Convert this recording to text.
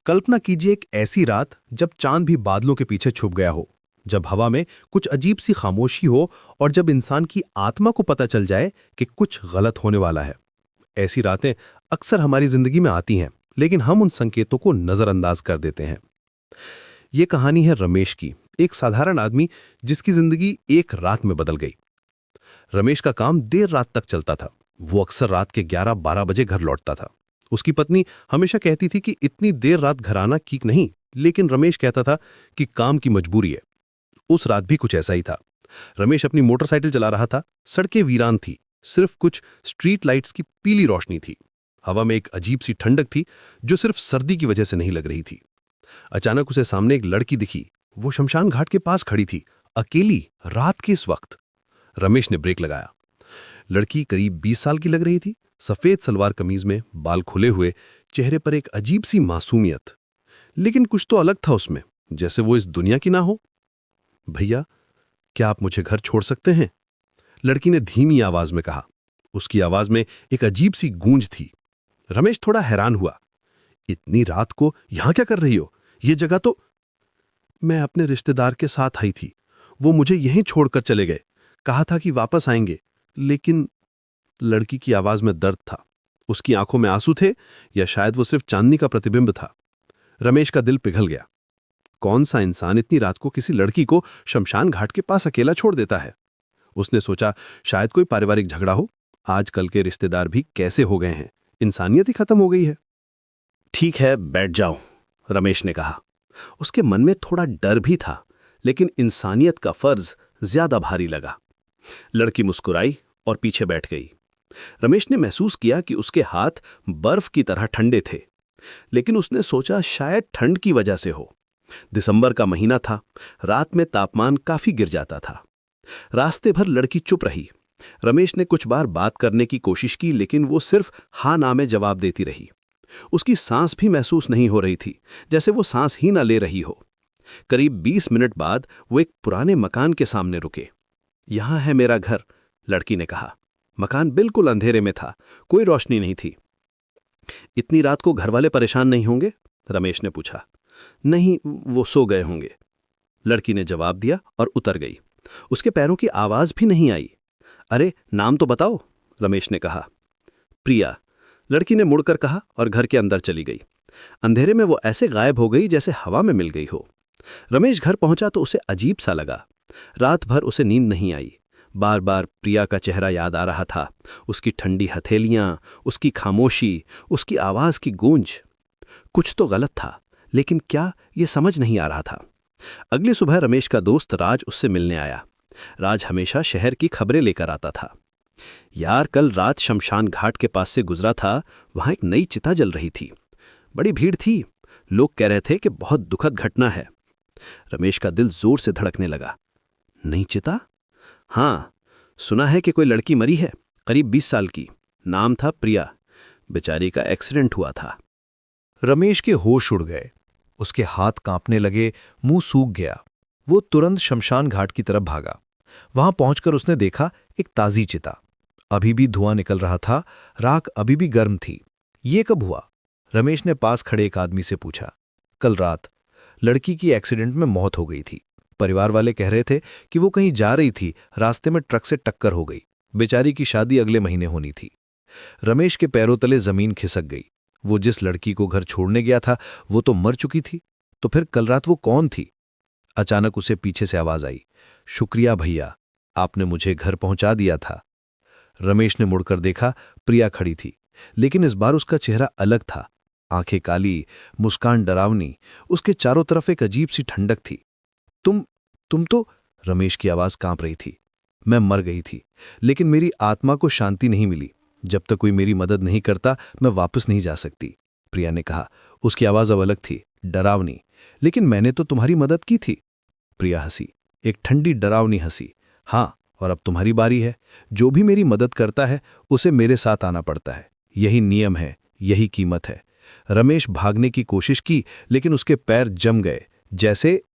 कल्पना कीजिए एक ऐसी रात जब चांद भी बादलों के पीछे छुप गया हो, जब हवा में कुछ अजीब सी खामोशी हो और जब इंसान की आत्मा को पता चल जाए कि कुछ गलत होने वाला है। ऐसी रातें अक्सर हमारी जिंदगी में आती हैं, लेकिन हम उन संकेतों को नजरअंदाज कर देते हैं। ये कहानी है रमेश की, एक साधारण आदमी जिसकी जिंदगी एक रात में बदल गई। रमेश का काम देर रात तक चलता था। वो अक्सर रात के 11-12 बजे घर लौटता था। उसकी पत्नी हमेशा कहती थी कि इतनी देर रात घर आना ठीक नहीं, लेकिन रमेश कहता था कि काम की मजबूरी है। उस रात भी कुछ ऐसा ही था। रमेश अपनी मोटरसाइकिल चला रहा था। सड़कें वीरान थी, सिर्फ कुछ स्ट्रीट लाइट्स की पीली रोशनी थी। हवा में एक अजीब सी ठंडक थी जो सिर्फ सर्दी की वजह से नहीं लग रही थी। अचानक उसे सामने एक लड़की दिखी। वो शमशान घाट के पास खड़ी थी, अकेली, रात के इस वक्त। रमेश ने ब्रेक लगाया। लड़की करीब 20 साल की लग रही थी, सफेद सलवार कमीज में, बाल खुले हुए, चेहरे पर एक अजीब सी मासूमियत। लेकिन कुछ तो अलग था उसमें, जैसे वो इस दुनिया की ना हो। भैया, क्या आप मुझे घर छोड़ सकते हैं? लड़की ने धीमी आवाज में कहा। उसकी आवाज में एक अजीब सी गूंज थी। रमेश थोड़ा हैरान हुआ। इतनी रात को यहां क्या कर रही हो? ये जगह तो... मैं अपने रिश्तेदार के साथ आई थी। वो मुझे यहीं छोड़कर चले गए। कहा था कि वापस आएंगे, लेकिन... लड़की की आवाज में दर्द था। उसकी आंखों में आंसू थे, या शायद वो सिर्फ चांदनी का प्रतिबिंब था। रमेश का दिल पिघल गया। कौन सा इंसान इतनी रात को किसी लड़की को शमशान घाट के पास अकेला छोड़ देता है? उसने सोचा, शायद कोई पारिवारिक झगड़ा हो। आजकल के रिश्तेदार भी कैसे हो गए हैं, इंसानियत ही खत्म हो गई है। ठीक है, बैठ जाओ, रमेश ने कहा। उसके मन में थोड़ा डर भी था, लेकिन इंसानियत का फर्ज ज्यादा भारी लगा। लड़की मुस्कुराई और पीछे बैठ गई। रमेश ने महसूस किया कि उसके हाथ बर्फ की तरह ठंडे थे, लेकिन उसने सोचा शायद ठंड की वजह से हो। दिसंबर का महीना था, रात में तापमान काफी गिर जाता था। रास्ते भर लड़की चुप रही। रमेश ने कुछ बार बात करने की कोशिश की, लेकिन वो सिर्फ हाँ ना में जवाब देती रही। उसकी सांस भी महसूस नहीं हो रही थी, जैसे वो सांस ही ना ले रही हो। करीब 20 मिनट बाद वो एक पुराने मकान के सामने रुके। यहां है मेरा घर, लड़की ने कहा। मकान बिल्कुल अंधेरे में था, कोई रोशनी नहीं थी। इतनी रात को घर वाले परेशान नहीं होंगे? रमेश ने पूछा। नहीं, वो सो गए होंगे, लड़की ने जवाब दिया और उतर गई। उसके पैरों की आवाज भी नहीं आई। अरे, नाम तो बताओ, रमेश ने कहा। प्रिया, लड़की ने मुड़कर कहा और घर के अंदर चली गई। अंधेरे में वो ऐसे गायब हो गई जैसे हवा में मिल गई हो। रमेश घर पहुंचा तो उसे अजीब सा लगा। रात भर उसे नींद नहीं आई। बार बार प्रिया का चेहरा याद आ रहा था, उसकी ठंडी हथेलियां, उसकी खामोशी, उसकी आवाज की गूंज। कुछ तो गलत था, लेकिन क्या, ये समझ नहीं आ रहा था। अगली सुबह रमेश का दोस्त राज उससे मिलने आया। राज हमेशा शहर की खबरें लेकर आता था। यार, कल रात शमशान घाट के पास से गुजरा था, वहां एक नई चिता जल रही थी। बड़ी भीड़ थी, लोग कह रहे थे कि बहुत दुखद घटना है। रमेश का दिल जोर से धड़कने लगा। नई चिता? हाँ, सुना है कि कोई लड़की मरी है, करीब 20 साल की। नाम था प्रिया। बेचारी का एक्सीडेंट हुआ था। रमेश के होश उड़ गए। उसके हाथ कांपने लगे, मुंह सूख गया। वो तुरंत शमशान घाट की तरफ भागा। वहां पहुंचकर उसने देखा एक ताजी चिता। अभी भी धुआं निकल रहा था, राख अभी भी गर्म थी। ये कब हुआ? रमेश ने पास खड़े एक आदमी से पूछा। कल रात लड़की की एक्सीडेंट में मौत हो गई थी। परिवार वाले कह रहे थे कि वो कहीं जा रही थी, रास्ते में ट्रक से टक्कर हो गई। बेचारी की शादी अगले महीने होनी थी। रमेश के पैरों तले जमीन खिसक गई। वो जिस लड़की को घर छोड़ने गया था, वो तो मर चुकी थी। तो फिर कल रात वो कौन थी? अचानक उसे पीछे से आवाज आई। शुक्रिया भैया, आपने मुझे घर पहुंचा दिया था। रमेश ने मुड़कर देखा, प्रिया खड़ी थी, लेकिन इस बार उसका चेहरा अलग था। आंखें काली, मुस्कान डरावनी, उसके चारों तरफ एक अजीब सी ठंडक थी। तुम तो... रमेश की आवाज कांप रही थी। मैं मर गई थी, लेकिन मेरी आत्मा को शांति नहीं मिली। जब तक कोई मेरी मदद नहीं करता, मैं वापस नहीं जा सकती, प्रिया ने कहा। उसकी आवाज अब अलग थी, डरावनी। लेकिन मैंने तो तुम्हारी मदद की थी। प्रिया हंसी, एक ठंडी डरावनी हंसी। हाँ, और अब तुम्हारी बारी है। जो भी मेरी मदद करता है, उसे मेरे साथ आना पड़ता है। यही नियम है, यही कीमत है। रमेश भागने की कोशिश की, लेकिन उसके पैर जम गए, जैसे